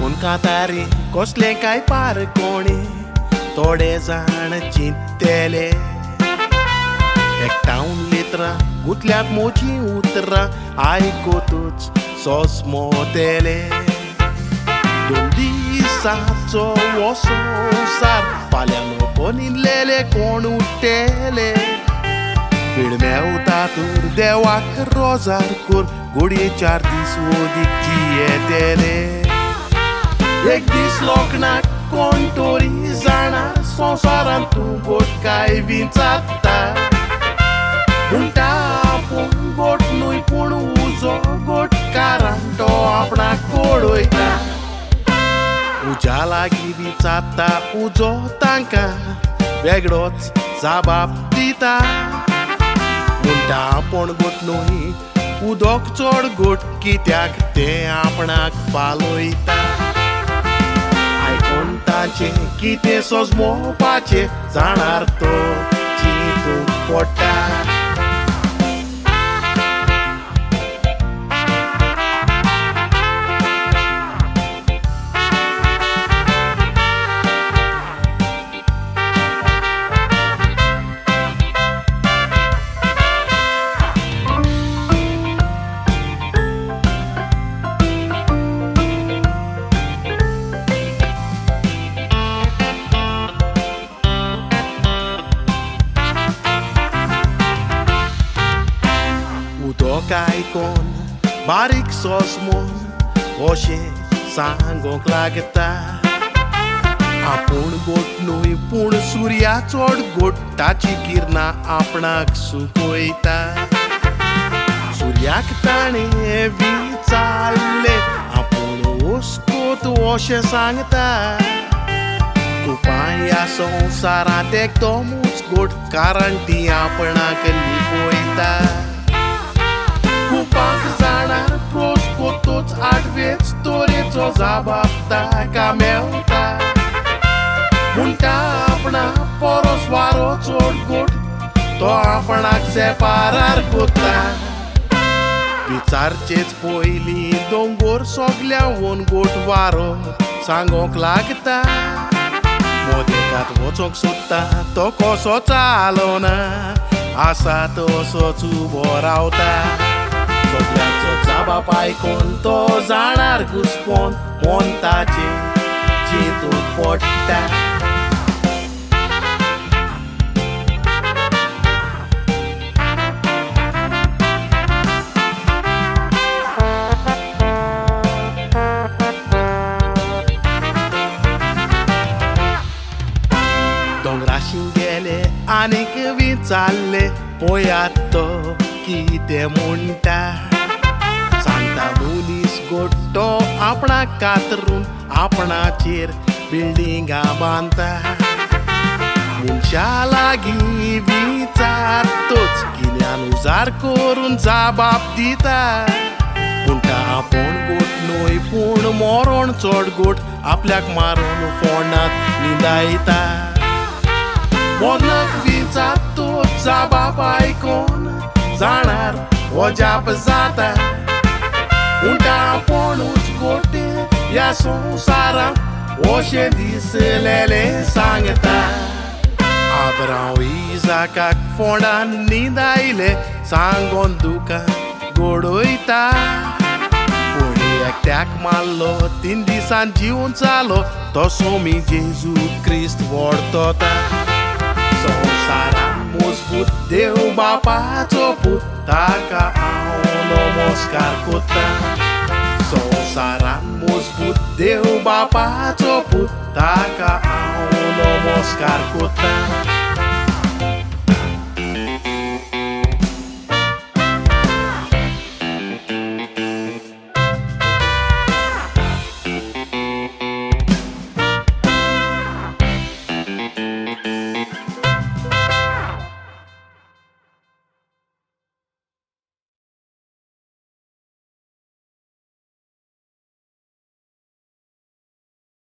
आयकून कातारी कसले काय पार कोणी थोडे जाण चिंतले एकटावन लेत्रां गुतल्यात मोची उतरां आयकूतूच सोसमोतेले दोन दिसाचो हो संवसार फाल्यां नको न्हिदलेले कोण उठ्ठेले मेवतातूर देवाक रोजार कोर घोडये 4 दीस ओदीक जियेतेले एक दीस लोकनाक कोण तोरी जाणा संवसारांत तूं गोट काय विचारता म्हणटा आपूण गोट न्हय पूण उजो गोटकारान तो आपणाक कोडयता उज्या लागीं विचारता उजो तांकां वेगळोच जाबाब दिता म्हणटा आपूण गोट न्हय उदक चड गोट कित्याक तें आपणाक पालयता आयकून ताचें कितें सोजमोवपाचें जाणार तो चिंतूंक पडटा उदक आयकून बारीक सोसमोन अशें सांगोंक लागता आपूण गोट न्हय पूण सुर्या चड गोट ताची किरणां आपणाक सुकयता सुर्याक ताणें विचारलें आपूण हुस्कोत अशें सांगता कृपा ह्या संवसारांत एकदमूच गोट कारण ती आपणाक लिपयता कुपाक जाणार प्रोस्कोतोच आडवेच तोरेचो जाबाब ताका मेवता म्हणटा आपणा परस वारो चड गोट तो आपणाक सेपारार कोता विचारचेच पयलीं दोंगोर सोगल्यावन गोट वारो सांगोंक लागता मोदेकात वचोंक सोदता तो कसो चालोना आसा तसोच उबो रावता सगळ्यांचो जाबाब आयकून तो जाणार घुस्पोन मोन ताचें चिंतूंक पडटा दोंगराशी गेले आनीक विचारले पळयात तो कितें म्हणटा सांगता मनीस गोट्टो आपणाक कातरून आपणाचेर बिल्डिंगां बांदता मनशा लागीं विचारतोच गिन्यान उजार करून जाबाब दिता म्हणटा आपूण गोट न्हय पूण मरण चड गोट आपल्याक मारून फोंडांत न्हिदायता मोनाक विचारतोच जाबाब आयकून जाणार हो जाप जाता म्हणटा आपूणूच गोटे ह्या संवसारांत अशें दिसलेले सांगता आब्राम इजाकाक फोंडान न्हिदायले सांगोन तुका गोडयता पूण एकट्याक मारलो 3 दिसान जीवन जालो तसो मी जेजू क्रिस्त व्हरतोता संवसारान मजबूत देव बापाचो पूत ताका हांव नमस्कार कोत्ता संवसारान मजबूत देव बापाचो पूत ताका हांव नमस्कार कोत्ता